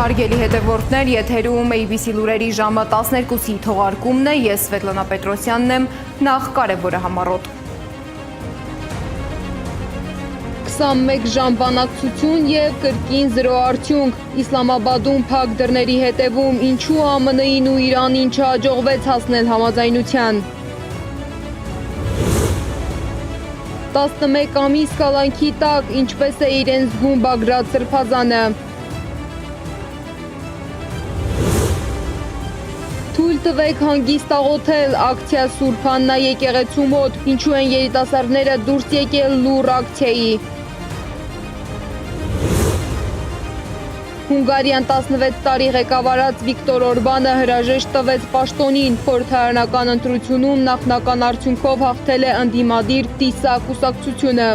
Հարգելի հետևորդներ, եթերում ABC լուրերի ժամը 12-ի թողարկումն է, ես Սվետլանա Պետրոսյանն եմ, նախ կարևորը համառոտ։ 21 ժամ բանակցություն և կրկին զրո արդյունք, Իսլամաբադում փակ դռների հետևում ինչու ԱՄՆ-ին ու Իրանին չհաջողվեց հասնել համաձայնության։ 11 ամիս կալանքի տակ, ինչպես է իրեն զգում Բագրատ Սրբազանը։ Թույլ տվեք հանգիստ աղոթել, ակցիա Սուրբ Աննա եկեղեցու մոտ, ինչու են երիտասարդները դուրս եկել լուռ ակցիայի։ Հունգարիան 16 տարի ղեկավարած Վիկտոր Օրբանը հրաժեշտ տվեց պաշտոնին, խորհրդարանական ընտրությունում նախնական արդյունքով հաղթել է ընդդիմադիր ՏԻՍԱ կուսակցությունը։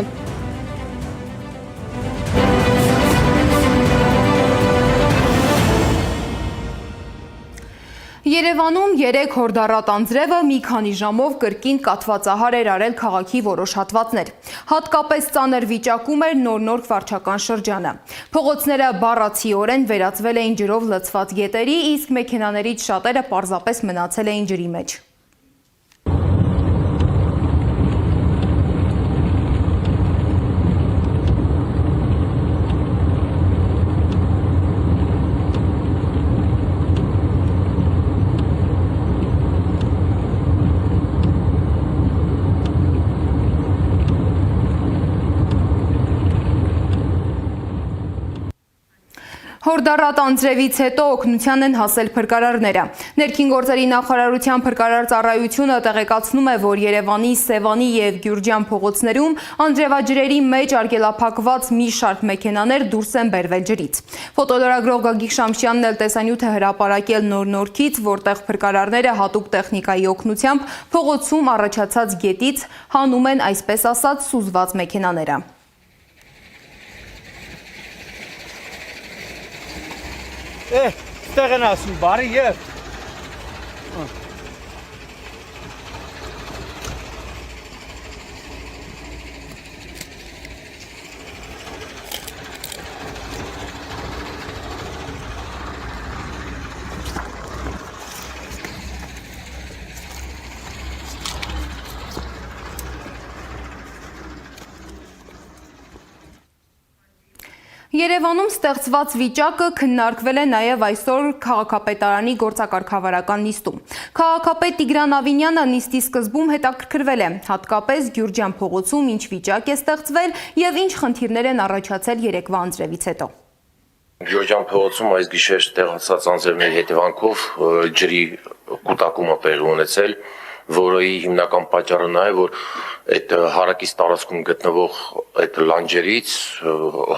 Երևանում 3 հորդառատ անձրևը մի քանի ժամով կրկին կաթվածահար էր արել քաղաքի որոշ հատվածներ։ Հատկապես ծանր վիճակում էր Նոր վարչական շրջանը։ Փողոցները բառացիորեն վերածվել էին ջրով լցված գետերի, իսկ մեքենաներից շատերը պարզապես մնացել էին ջրի մեջ։ Հորդառատ անձրևից հետո օգնության են հասել փրկարարները։ Ներքին գործերի նախարարության փրկարար ծառայությունը տեղեկացնում է, որ Երևանի, Սևանի և Գյուրջան փողոցներում անձրևաջրերի մեջ արգելափակված մի շարք մեքենաներ դուրս են բերվել ջրից։ Ֆոտոլրագրող Գագիկ Շամշյանն էլ տեսանյութ է հրապարակել Նորքից, որտեղ փրկարարները հատուկ տեխնիկայի օգնությամբ փողոցում առաջացած գետից հանում են այսպես ասած սուզված մեքենաները։ Ստեղ են ասում, բարի և։ Երևանում ստեղծված վիճակը քննարկվել է նաև այսօր քաղաքապետարանի գործակարգավարական նիստում։ Քաղաքապետ Տիգրան Ավինյանը նիստի սկզբում հետաքրքրվել է, հատկապես Գյուրջան փողոցում ինչ վիճակ է ստեղծվել և ինչ խնդիրներ են առաջացել երեկվա անձրևից հետո։ Գյուրջան փողոցում այս գիշեր տեղացած անձրևների հետևանքով ջրի կուտակումը տեղի ունեցել, որի հիմնական պատճառը նա է, որ այդ հարակից տարածքում գտնվող այդ լանջերից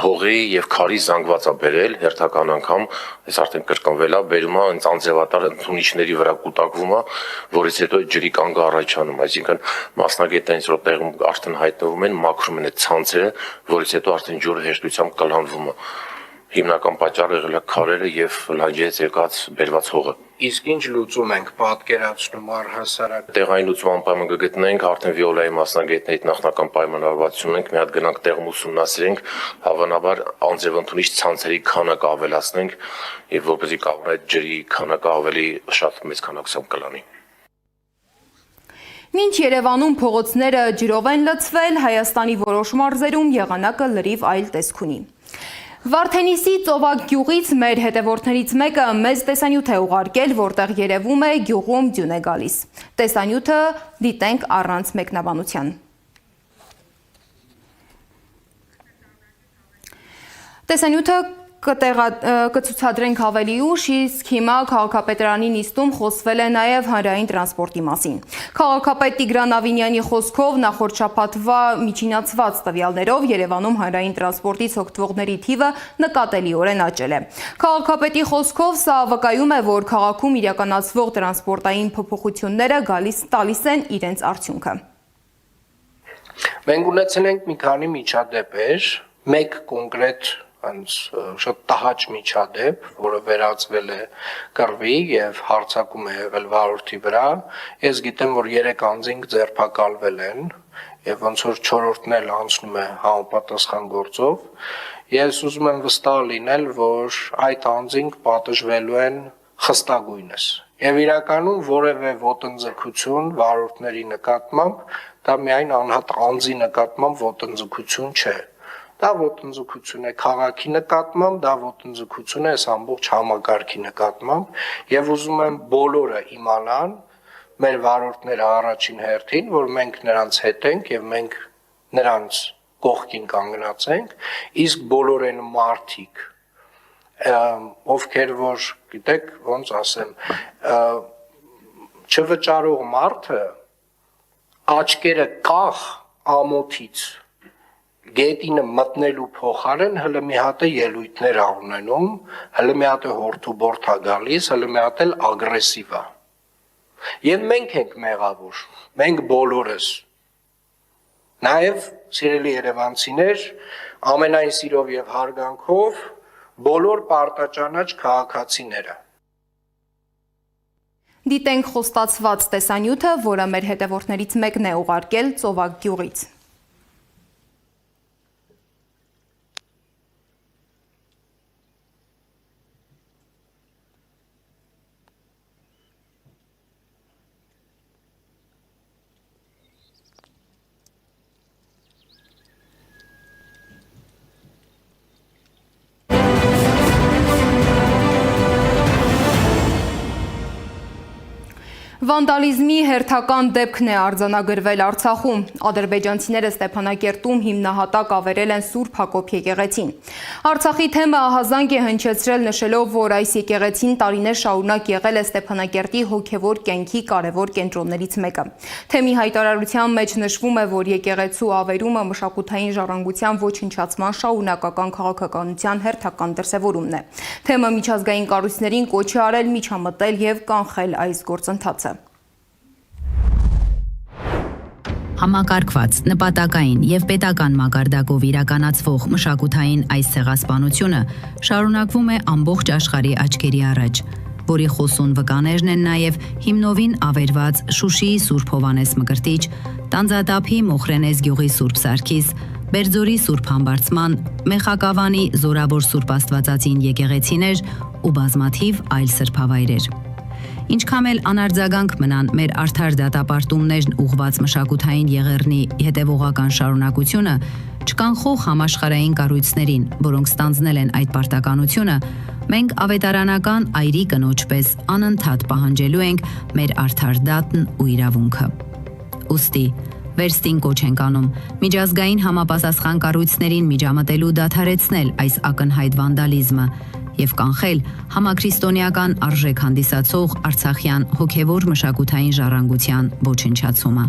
հողի եւ քարի զանգված է բերել հերթական անգամ, այս արդեն կրկնվել է, բերում է այնց անձրևատար ընդունիչների վրա կուտակվում է, որից հետո ջրի կանգ առաջանում, այսինքն մասնագետը այնց որ տեղում արդեն հայտնվում են, մաքրում են այդ ցանցերը, որից հետո արդեն ջուրը հեշտությամբ կլանվում է։ Հիմնական պատճառը եղել է քարերը եւ լանջերից եկած բերված հողը։ Իսկ ինչ լուծում ենք պատկերացնում առհասարակ։ Տեղային լուծման պայման կգտնենք, արդեն վիոլայի մասնագետների նախնական պայմանավորվածություն ենք, մի հատ գնանք տեղում ուսումնասիրենք, հավանաբար անձրևընդունիչ ցանցերի քանակը ավելացնենք եւ որպեսզի կարող այդ ջրի քանակը ավելի շատ մեծ քանակությամբ կլանի։ Մինչ Երևանում փողոցները ջրով են լցվել, Հայաստանի որոշ մարզերում եղանակը լրիվ այլ տեսք ունի։ Վարդենիսի Ծովակ գյուղից մեր հետևորդներից մեկը մեծ տեսանյութ է ուղարկել, որտեղ երևում է գյուղում ձյուն է գալիս։ Տեսանյութը դիտենք առանց մեկնաբանության։ Տեսանյութը կցուցադրենք ավելի ուշ, իսկ հիմա քաղաքապետարանի նիստում խոսվել է նաև հանրային տրանսպորտի մասին։ Քաղաքապետ Տիգրան Ավինյանի խոսքով նախորդ շաբաթվա միջինացված տվյալներով Երևանում հանրային տրանսպորտից օգտվողների թիվը նկատելիորեն աճել է։ Քաղաքապետի խոսքով սա վկայում է, որ քաղաքում իրականացվող տրանսպորտային փոփոխությունները տալիս են իրենց արդյունքը։ Մենք ունեցել ենք մի քանի միջադեպեր, մեկ կոնկրետ հենց շատ տհաճ միջադեպ, որը վերածվել է կռվի եւ հարձակում է եղել վարորդի վրա։ Ես գիտեմ, որ 3 անձինք ձերբակալվել են եւ ոնց որ 4-րդն էլ անցնում է համապատասխան գործով։ Ես ուզում եմ վստահ լինել, որ այդ անձինք պատժվելու են խստագույնս։ Եվ իրականում որևէ ոտնձգություն վարորդների նկատմամբ դա միայն անհատ անձի նկատմամբ ոտնձգություն չէ։ Դա ոտնձգություն է քաղաքի նկատմամբ, դա ոտնձգություն է այս ամբողջ համակարգի նկատմամբ եւ ուզում եմ բոլորը իմանան, մեր վարորդները առաջին հերթին, որ մենք նրանց հետ ենք եւ մենք նրանց կողքին կանգնած ենք, իսկ բոլոր այն մարդիկ, ովքեր որ գիտեք, ոնց ասեմ, չվճարող մարդը աչքերը կախ ամոթից գետինը մտնելու փոխարեն հələ մի հատ է ելույթներ ա ունենում, հələ մի հատ է հորթուբորթ ա գալիս, հələ մի հատ էլ ագրեսիվ ա։ Եվ մենք ենք մեղավոր, մենք բոլորս։ Նաև սիրելի երևանցիներ, ամենայն սիրով եւ հարգանքով բոլոր պարտաճանաչ քաղաքացիները։ Դիտենք խոստացված տեսանյութը, որը մեր հետևորդներից մեկն է ուղարկել Ծովակ գյուղից։ Վանդալիզմի հերթական դեպքն է արձանագրվել Արցախում։ Ադրբեջանցիները Ստեփանակերտում հիմնահատակ ավերել են Սուրբ Հակոբ եկեղեցին։ Արցախի թեմը ահազանգ է հնչեցրել նշելով, որ այս եկեղեցին տարիներ շարունակ եղել է Ստեփանակերտի հոգևոր կյանքի կարևոր կենտրոններից մեկը։ Թեմի հայտարարության մեջ նշվում է, որ եկեղեցու ավերումը մշակութային ժառանգության ոչնչացման շարունակական քաղաքականության հերթական դրսևորումն է։ Թեմը միջազգային կառույցներին կոչ է արել միջամտել եւ կանխել այս գործընթացը։ Համակարգված, նպատակային եւ պետական մակարդակով իրականացվող մշակութային այս ցեղասպանությունը շարունակվում է ամբողջ աշխարհի աչքերի առաջ, որի խոսուն վկաներն են նաեւ հիմնովին ավերված Շուշիի Սուրբ Հովանես Մկրտիչ, Տանձատափի Մոխրենես գյուղի Սուրբ Սարգիս, Բերձորի Սուրբ Համբարձման, Մեխակավանի Զորավոր Սուրբ Աստվածածին եկեղեցիներ ու բազմաթիվ այլ սրբավայրեր։ Ինչքան էլ անարձագանք մնան մեր արդար դատապարտումներն ուղված մշակութային եղեռնի հետևողական շարունակությունը, չկանխող համաշխարհային կառույցներին, որոնք ստանձնել են այդ պարտականությունը, մենք ավետարանական այրի կնոջ պես անընդհատ պահանջելու ենք մեր արդար դատն ու իրավունքը։ Ուստի վերստին կոչ ենք անում միջազգային համապատասխան կառույցներին միջամտելու դադարեցնել այս ակնհայտ վանդալիզմը եւ կանխել համաքրիստոնեական արժեք հանդիսացող արցախյան հոգևոր մշակութային ժառանգության ոչնչացումը։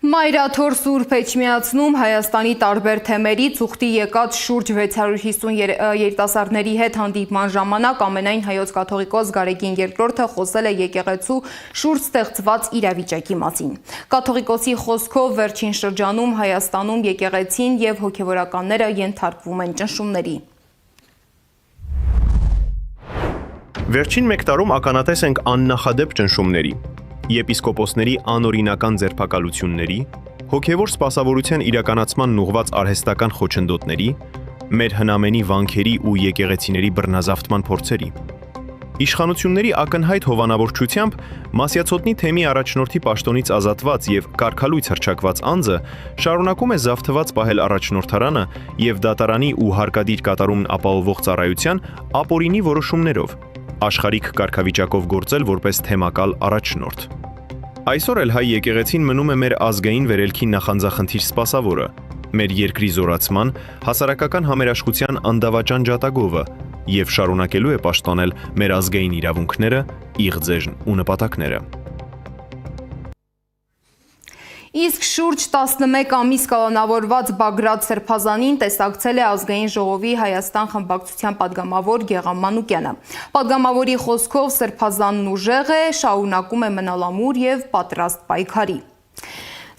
Մայրաթոր Սուրբ Էջմիածնում Հայաստանի տարբեր թեմերից ուխտի եկած շուրջ 650 երիտասարդների հետ հանդիպման ժամանակ ամենայն հայոց կաթողիկոս Գարեգին II-ը խոսել է եկեղեցու շուրջ ստեղծված իրավիճակի մասին։ Կաթողիկոսի խոսքով վերջին շրջանում Հայաստանում եկեղեցին եւ հոգևորականները ենթարկվում են ճնշումների։ Վերջին մեկ տարում ականատես ենք աննախադեպ ճնշումների։ Եպիսկոպոսների անօրինական ձերբակալությունների, հոգևոր սպասավորության իրականացման ուղղված արհեստական խոչընդոտների, մեր հնամենի վանքերի ու եկեղեցիների բռնազավթման փորձերի։ Իշխանությունների ակնհայտ հովանավորչությամբ Մասյացոտնի թեմի առաջնորդի պաշտոնից ազատված եւ կարգալույց հռչակված անձը շարունակում է զավթված պահել առաջնորդարանը եւ դատարանի ու հարկադիր կատարումն ապահովող ծառայության ապօրինի որոշումներով, աշխարհիկ կարգավիճակով գործել որպես թեմակալ առաջնորդ։ Այսօր էլ հայ եկեղեցին մնում է մեր ազգային վերելքի նախանձախնդիր սպասավորը, մեր երկրի զորացման, հասարակական համերաշխության անդավաճան ջատագովը եւ շարունակելու է պաշտպանել մեր ազգային իրավունքները, իղձերն ու նպատակները։ Իսկ շուրջ 11 ամիս կալանավորված Բագրատ Սրբազանին տեսակցել է Ազգային ժողովի Հայաստան խմբակցության падգամավոր Գեղամ Մանուկյանը։ Падգամավորի խոսքով Սրբազանն ուժեղ է, շարունակում է մնալ ամուր եւ պատրաստ պայքարի։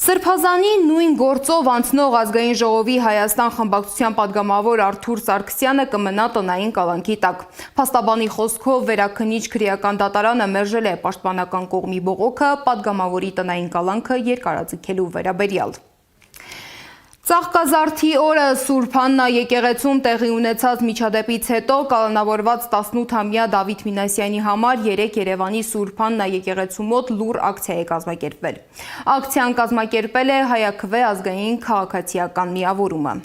Սրբազանի նույն գործով անցնող ազգային ժողովի Հայաստան խմբակցության падգամավոր Արթուր Սարգսյանը կմնա տնային կալանքի տակ։ Փաստաբանի խոսքով վերաքննիչ քրեական դատարանը մերժել է պաշտպանական կողմի բողոքը падգամավորի տնային կալանքը երկարաձգելու վերաբերյալ։ Ծաղկազարդի օրը Սուրբ Աննա եկեղեցում տեղի ունեցած միջադեպից հետո կալանավորված 18-ամյա Դավիթ Մինասյանի համար 3 Երևանի Սուրբ Աննա եկեղեցու մոտ լուր ակցիա է կազմակերպվել։ Ակցիան կազմակերպել է Հայաքվե ազգային քաղաքացիական միավորումը։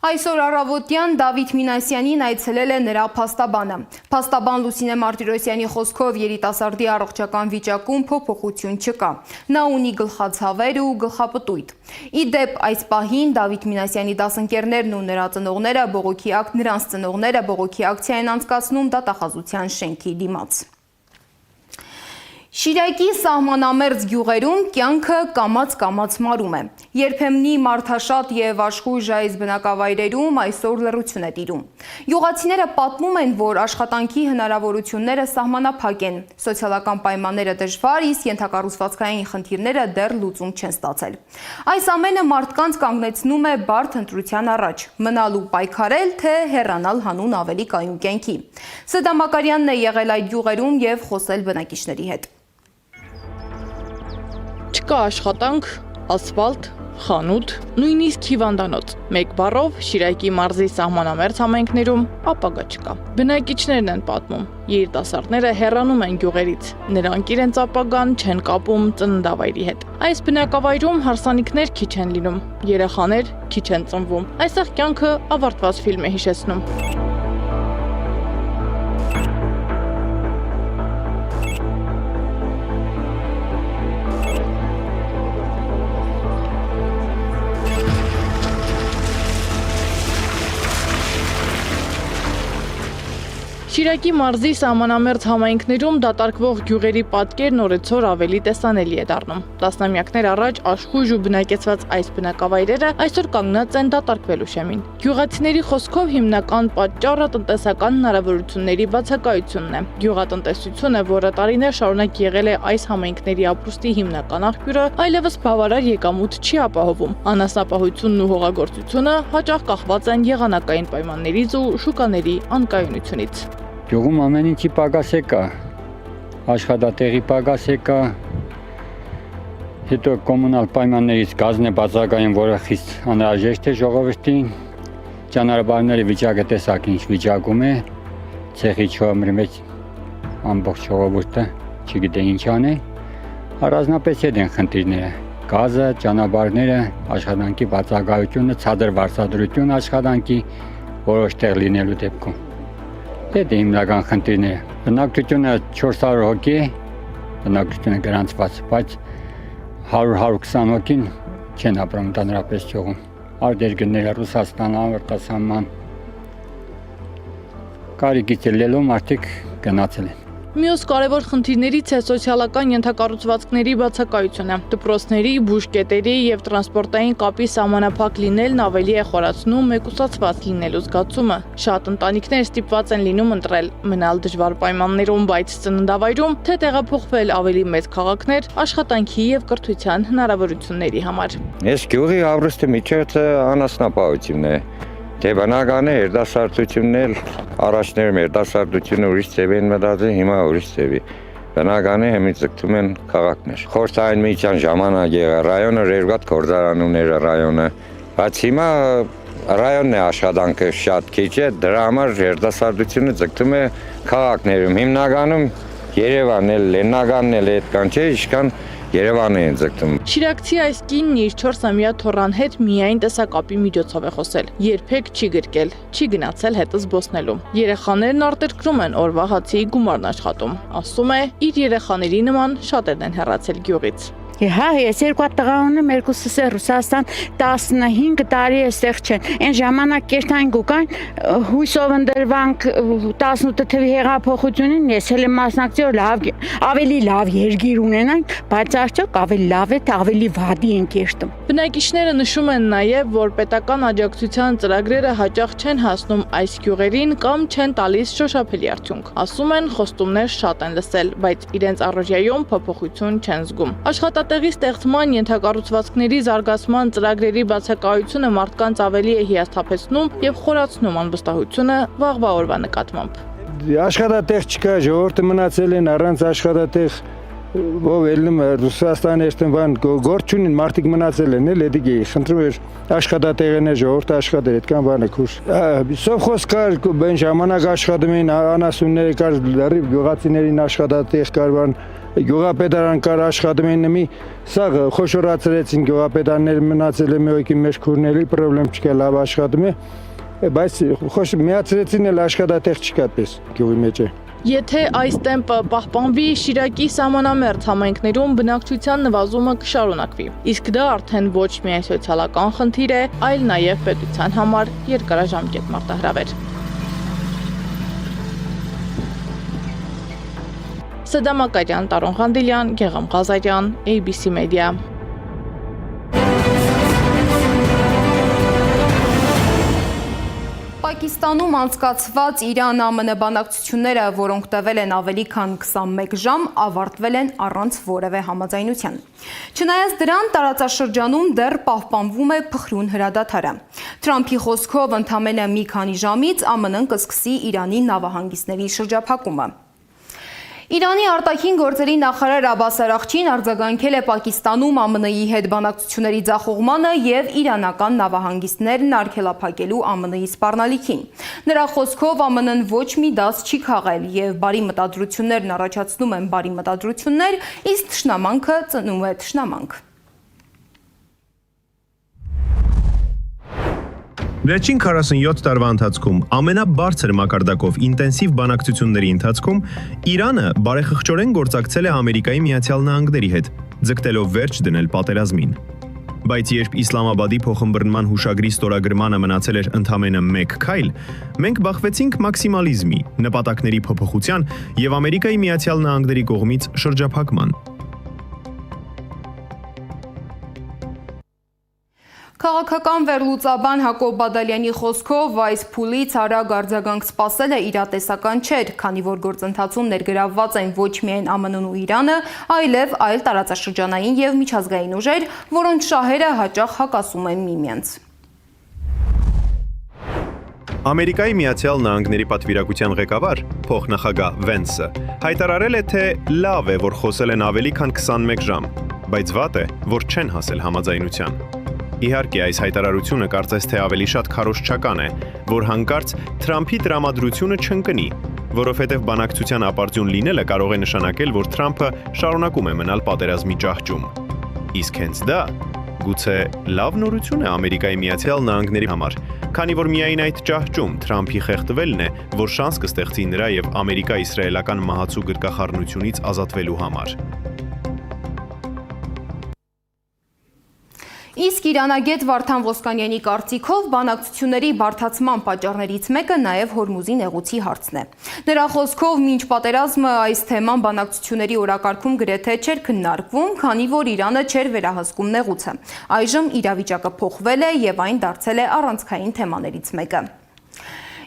Այսօր առավոտյան Դավիթ Մինասյանին այցելել է նրա փաստաբանը։ Փաստաբան Լուսինե Մարտիրոսյանի խոսքով երիտասարդի առողջական վիճակում փոփոխություն չկա։ Նա ունի գլխացավեր ու գլխապտույտ։ Ի դեպ, այս պահին Դավիթ Մինասյանի դասընկերներն ու նրանց ծնողները բողոքի ակցիա են անցկացնում դատախազության շենքի դիմաց։ Շիրակի սահմանամերձ գյուղերում կյանքը կամաց-կամաց մարում է։ Երբեմնի մարդաշատ եւ աշխույժ այս բնակավայրերում այսօր լռություն է տիրում։ Գյուղացիները պատմում են, որ աշխատանքի հնարավորությունները սահմանափակ են, սոցիալական պայմանները դժվար, իսկ ենթակառուցվածքային խնդիրները դեռ լուծում չեն ստացել։ Այս ամենը մարդկանց կանգնեցնում է բարդ ընտրության առաջ՝ մնալու պայքարել, թե հեռանալ հանուն ավելի կայուն կյանքի։ Սեդա Մակարյանն է եղել այդ գյուղերում եւ խոսել բնակիչների հետ։ Չկա աշխատանք, ասֆալտ, խանութ, նույնիսկ հիվանդանոց։ Մեկ բառով Շիրակի մարզի սահմանամերձ համայնքներում ապագա չկա։ Բնակիչներն են պատմում, երիտասարդները հեռանում են գյուղերից, նրանք իրենց ապագան չեն կապում ծննդավայրի հետ։ Այս բնակավայրում հարսանիքներ քիչ են լինում, երեխաներ քիչ են ծնվում։ Այստեղ կյանքը ավարտված ֆիլմ է հիշեցնում։ Շիրակի մարզի սահմանամերձ համայնքներում դատարկվող գյուղերի պատկերն օրեցօր ավելի տեսանելի է դառնում։ Տասնամյակներ առաջ աշխույժ ու բնակեցված այս բնակավայրերը այսօր կանգնած են դատարկվելու շեմին։ Գյուղացիների խոսքով հիմնական պատճառը տնտեսական հնարավորությունների բացակայությունն է։ Գյուղատնտեսությունը, որը տարիներ շարունակ եղել է այս համայնքների ապրուստի հիմնական աղբյուրը, այլևս բավարար եկամուտ չի ապահովում։ Անասնապահությունն ու հողագործությունը հաճախ կախված են եղանակային պայմաններից ու շուկաների անկայունությունից։ Գյուղում ամեն ինչի պակաս է կա, աշխատատեղի պակաս է կա, հետո կոմունալ պայմաններից գազն է բացակայում, որը խիստ անհրաժեշտ է ժողովրդին, ճանապարհների վիճակը տեսակ ինչ վիճակում է, ցեխի չոմրի մեջ ամբողջ ժողովուրդը չգիտե ինչ անի, առանձնապես հետ են խնդիրները, գազը, ճանապարհները, աշխատանքի բացակայությունը, ցածր վարձատրություն աշխատանքի որոշ տեղ լինելու դեպքում։ Դա հիմնական խնդիրները։ Բնակչությունը 400 հոգի է, բնակչությունը գրանցված, բայց 100-120 հոգին չեն ապրում ընդհանրապես ճյուղում։ Արտերկրները Ռուսաստան, Արտասահման կարիքից ելնելով մարդիկ գնացել են։ Մյուս կարևոր խնդիրներից է սոցիալական ենթակառուցվածքների բացակայությունը։ Դպրոցների, բուժկետերի եւ տրանսպորտային կապի սահմանափակ լինելն ավելի է խորացնում մեկուսացված լինելու զգացումը։ Շատ ընտանիքներ ստիպված են լինում ընտրել մնալ դժվար պայմաններում, բայց ծննդավայրում, թե տեղափոխվել ավելի մեծ քաղաքներ աշխատանքի եւ կրթության հնարավորությունների համար։ Այս գյուղի ապրուստի միջոցը անասնապահությունն է։ Դե բնական է երիտասարդությունն էլ առաջներում երիտասարդությունը ուրիշ ձև են մտածել, հիմա ուրիշ ձևի։ Բնական է հիմա ձգտում են քաղաքներ։ Խորհրդային միության ժամանակ եղա ռայոնը երգատ գործարանուներ ռայոնը, բայց հիմա ռայոնն է աշխատանքը շատ քիչ է, դրա համար երիտասարդությունը ձգտում է քաղաքներում։ Հիմնականում Երևանն էլ, Լեննագանն էլ այդքան չէ, իշքան Երևանը են ձգտում։ Շիրակցի այս կինն իր 4-ամյա թոռան հետ միայն տեսակապի միջոցով է խոսել։ Երբեք չի գրկել, չի գնացել հետը զբոսնելու։ Երեխաներն արտերկրում են օրվա հացի գումարն աշխատում։ Ասում է, իր երեխաների նման շատերն են հեռացել գյուղից։ Հա, ես երկու տղա ունեմ, երկուսս է Ռուսաստան 15 տարի էստեղ չեն։ Այն ժամանակ կերտային գուկան հույսով ընդրվանք 18 թվի հեղափոխությունին, ես էլ եմ մասնակցել ավելի լավ երգիր ունենանք, բայց արդյոք ավելի լավ է, թե ավելի վադի են կերտում։ Բնակիչները նշում են նաև, որ պետական աջակցության ծրագրերը հաճախ չեն հասնում այս գյուղերին կամ չեն տալիս շոշափելի արդյունք։ Ասում են, խոստումներ շատ են լսել, բայց իրենց առօրյայում փոփոխություն չեն զգում։ Աշխատատեղի ստեղծման, ենթակառուցվածքների զարգացման ծրագրերի բացակայությունը մարդկանց ավելի է հիասթափեցնում եւ խորացնում անվստահությունը վաղվա օրվա նկատմամբ։ Աշխատատեղ չկա, ժողովուրդը մնացել են առանց աշխատատեղ, ով ելնում Ռուսաստան երթնվան գործ չունին, մարդիկ մնացել են, էլ էդիկ էի, խնդրում էր աշխատատեղն է, ժողովուրդը աշխատեր, այդքան բան է քուր։ Սովխոզ կար, բեն ժամանակ աշխատում էին, անասունները կար, լրիվ գյուղացիներին աշխատատեղ կար, բան գյուղապետարան կար, աշխատում էին նմի, սա խոշորացրեցին գյուղապետարները մնացել է մյոյքի մեջ քուրնելի, պրոբլեմ չկա, լավ աշխատում է, բայց միացրեցին էլ աշխատատեղ չկա պես գյուղի մեջ է։ Եթե այս տեմպը պահպանվի, Շիրակի սահմանամերձ համայնքներում բնակչության նվազումը կշարունակվի։ Իսկ դա արդեն ոչ միայն սոցիալական խնդիր է, այլ նաև պետության համար երկարաժամկետ մարտահրավեր։ Սեդամ Ակարյան, Տարոն Ղանդիլյան, Գեղամ Ղազարյան, ABC Media։ Պակիստանում անցկացված Իրան-ԱՄՆ բանակցությունները, որոնք տևել են ավելի քան 21 ժամ, ավարտվել են առանց որևէ համաձայնության։ Չնայած դրան, տարածաշրջանում դեռ պահպանվում է փխրուն հրադադարը։ Թրամփի խոսքով ընդամենը մի քանի ժամից ԱՄՆ-ն կսկսի Իրանի նավահանգիստների շրջափակումը։ Իրանի արտաքին գործերի նախարար Աբբաս Արաղչին արձագանքել է Պակիստանում ԱՄՆ-ի հետ բանակցությունների ձախողմանը եւ իրանական նավահանգիստներն արգելափակելու ԱՄՆ-ի սպառնալիքին։ Նրա խոսքով ԱՄՆ-ն ոչ մի դաս չի քաղել եւ բարի մտադրություններն առաջացնում են բարի մտադրություններ, իսկ թշնամանքը ծնում է թշնամանք։ Վերջին 47 տարվա ընթացքում ամենաբարձր մակարդակով ինտենսիվ բանակցությունների ընթացքում Իրանը բարեխղճորեն գործակցել է Ամերիկայի Միացյալ Նահանգների հետ, ձգտելով վերջ դնել պատերազմին։ Բայց երբ Իսլամաբադի փոխըմբռնման հուշագրի ստորագրմանը մնացել էր ընդամենը 1 քայլ, մենք բախվեցինք մաքսիմալիզմի, նպատակների փոփոխության եւ Ամերիկայի Միացյալ Նահանգների կողմից շրջափակման։ Քաղաքական վերլուծաբան Հակոբ Բադալյանի խոսքով այս փուլից արագ արձագանք սպասելը իրատեսական չէր, քանի որ գործընթացում ներգրավված են ոչ միայն ԱՄՆ-ն ու Իրանը, այլև այլ տարածաշրջանային եւ միջազգային ուժեր, որոնց շահերը հաճախ հակասում են միմյանց։ Ամերիկայի Միացյալ Նահանգների պատվիրակության ղեկավար, փոխնախագահ Վենսը, հայտարարել է, թե լավ է, որ խոսել են ավելի քան 21 ժամ, բայց վատ է, որ չեն հասել համաձայնության։ Իհարկե, այս հայտարարությունը կարծես թե ավելի շատ քարոզչական է, որ հանկարծ Թրամփի տրամադրությունը չընկնի, որովհետև բանակցության ապարդյուն լինելը կարող է նշանակել, որ Թրամփը շարունակում է մնալ պատերազմի ճահճում։ Իսկ հենց դա գուցե լավ նորություն է Ամերիկայի Միացյալ Նահանգների համար, քանի որ միայն այդ ճահճում Թրամփի խեղդվելն է, որ շանս կստեղծի նրա եւ ամերիկա-իսրայելական մահացու գրկախառնությունից ազատվելու համար։ Իսկ իրանագետ Վարդան Ոսկանյանի կարծիքով բանակցությունների բարդացման պատճառներից մեկը նաև Հորմուզի նեղուցի հարցն է։ Նրա խոսքով մինչ պատերազմը այս թեման բանակցությունների օրակարգում գրեթե չէր քննարկվում, քանի որ Իրանը չէր վերահսկում նեղուցը։ Այժմ իրավիճակը փոխվել է եւ այն դարձել է առանցքային թեմաներից մեկը։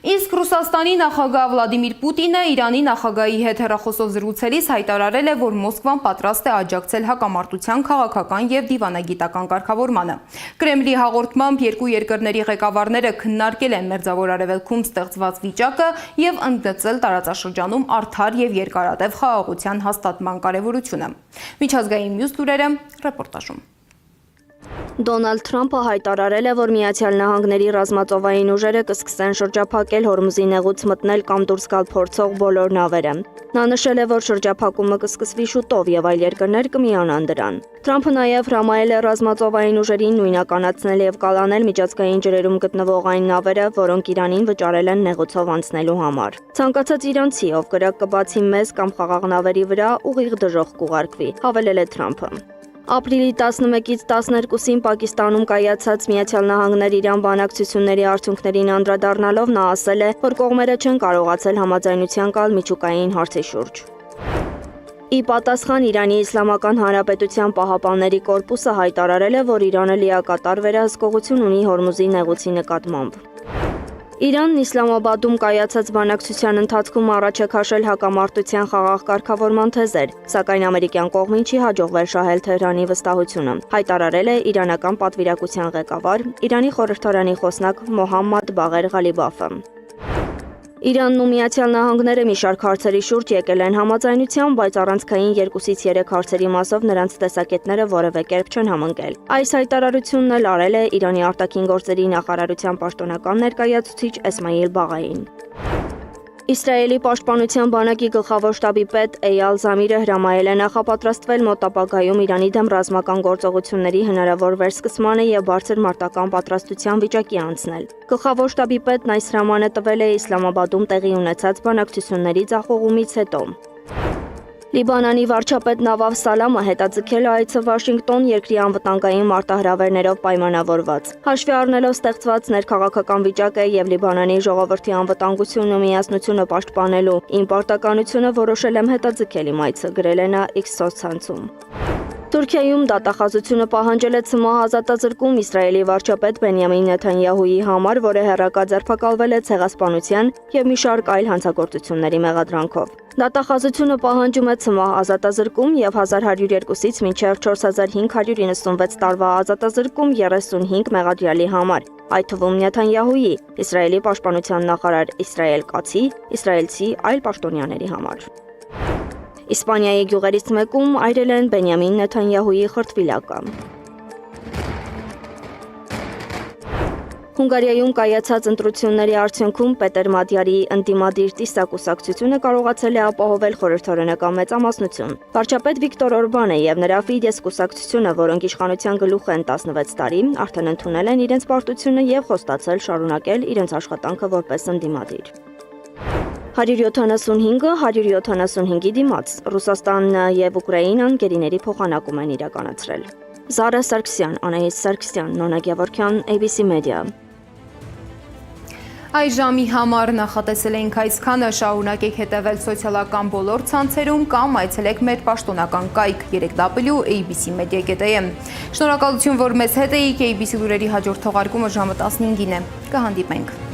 Իսկ Ռուսաստանի նախագահ Վլադիմիր Պուտինը Իրանի նախագահի հետ հեռախոսով զրուցելիս հայտարարել է, որ Մոսկվան պատրաստ է աջակցել հակամարտության քաղաքական եւ դիվանագիտական կարգավորմանը։ Կրեմլի հաղորդմամբ երկու երկրների ղեկավարները քննարկել են Մերձավոր Արևելքում ստեղծված վիճակը եւ ընդգծել տարածաշրջանում արդար եւ երկարատև խաղաղության հաստատման կարեւորությունը։ Միջազգային մյուս լուրերը ռեպորտաժում։ Դոնալդ Թրամփը հայտարարել է, որ Միացյալ Նահանգների ռազմածովային ուժերը կսկսեն շրջափակել Հորմուզի նեղուց մտնել կամ դուրս գալ փորձող բոլոր նավերը։ Նա նշել է, որ շրջափակումը կսկսվի շուտով եւ այլ երկրներ կմիանան դրան։ Թրամփը նաեւ հրամայել է ռազմածովային ուժերին նույնականացնել եւ կալանել միջազգային ջրերում գտնվող այն նավերը, որոնք Իրանին վճարել են նեղուցով անցնելու համար։ Ցանկացած իրանցի, ով կրակ կբացի մեզ կամ խաղաղ նավերի վրա, ուղիղ դժոխք կուղարկվի, հավելել է Թրամփը։ Ապրիլի 11-ից 12-ին Պակիստանում կայացած Միացյալ Նահանգներ-Իրան բանակցությունների արդյունքներին անդրադառնալով նա ասել է, որ կողմերը չեն կարողացել համաձայնության գալ միջուկային հարցի շուրջ։ Ի պատասխան Իրանի Իսլամական Հանրապետության պահապանների կորպուսը հայտարարել է, որ Իրանը լիակատար վերահսկողություն ունի Հորմուզի նեղուցի նկատմամբ։ Իրանն Իսլամաբադում կայացած բանակցության ընթացքում առաջ է քաշել հակամարտության խաղաղ կարգավորման թեզեր, սակայն ամերիկյան կողմին չի հաջողվել շահել Թեհրանի վստահությունը, հայտարարել է իրանական պատվիրակության ղեկավար, Իրանի խորհրդարանի խոսնակ Մոհամմադ Բաղեր Ղալիբաֆը։ Իրանն ու Միացյալ Նահանգները մի շարք հարցերի շուրջ եկել են համաձայնության, բայց առանցքային 2-ից 3 հարցերի մասով նրանց տեսակետները որևէ կերպ չեն համընկել։ Այս հայտարարությունն էլ արել է Իրանի արտաքին գործերի նախարարության պաշտոնական ներկայացուցիչ Էսմայիլ Բաղային։ Իսրայելի պաշտպանության բանակի գլխավոր շտաբի պետ Էյալ Զամիրը հրամայել է նախապատրաստվել մոտ ապագայում Իրանի դեմ ռազմական գործողությունների հնարավոր վերսկսմանը եւ բարձր մարտական պատրաստության վիճակի անցնել։ Գլխավոր շտաբի պետն այս հրամանը տվել է Իսլամաբադում տեղի ունեցած բանակցությունների ձախողումից հետո։ Լիբանանի վարչապետ Նավավ Սալամը հետաձգել է այցը Վաշինգտոն երկրի անվտանգային մարտահրավերներով պայմանավորված։ Հաշվի առնելով ստեղծված ներքաղաքական վիճակը եւ Լիբանանի ժողովրդի անվտանգությունն ու միասնությունը պաշտպանելու իմ պարտականությունը որոշել եմ հետաձգել իմ այցը, գրել է նա X սոցցանցում։ Թուրքիայում դատախազությունը պահանջել է ՑՄՀ ազատազրկում Իսրայելի վարչապետ Բենյամին Նեթանյահուի համար, որը հեռակա ձերբակալվել է ցեղասպանության եւ մի շարք այլ հանցագործությունների մեղադրանքով։ Դատախազությունը պահանջում է ՑՄՀ ազատազրկում եւ 1102-ից մինչեւ 4596 տարվա ազատազրկում 35 մեղադրյալի համար, այդ թվում Նեթանյահուի, Իսրայելի պաշտպանության նախարար Իսրայել Կացի, իսրայելցի այլ պաշտոնյաների համար։ Իսպանիայի գյուղերից մեկում այրել են Բենյամին Նեթանյահուի խրտվիլակը։ Հունգարիայում կայացած ընտրությունների արդյունքում Պետեր Մադյարի ընդդիմադիր Տիսա կուսակցությունը կարողացել է ապահովել խորհրդարանական մեծամասնություն։ Վարչապետ Վիկտոր Օրբանը եւ նրա Ֆիդես կուսակցությունը, որոնք իշխանության գլուխ են 16 տարի, արդեն ընդունել են իրենց պարտությունը եւ խոստացել շարունակել իրենց աշխատանքը որպես ընդդիմադիր։ 175-ը 175-ի դիմաց Ռուսաստանն եւ Ուկրաինան գերիների փոխանակում են իրականացրել։ Զարա Սարգսյան, Անահիտ Սարգսյան, Նոնա Գևորգյան, ABC Media։ Այս ժամի համար նախատեսել էինք այսքանը, շարունակեք հետևել սոցիալական բոլոր ցանցերում կամ այցելեք մեր պաշտոնական կայք www.abcmedia.am։ Շնորհակալություն, որ մեզ հետ էիք, ABC լուրերի հաջորդ թողարկումը ժամը 15-ին է։ Կհանդիպենք։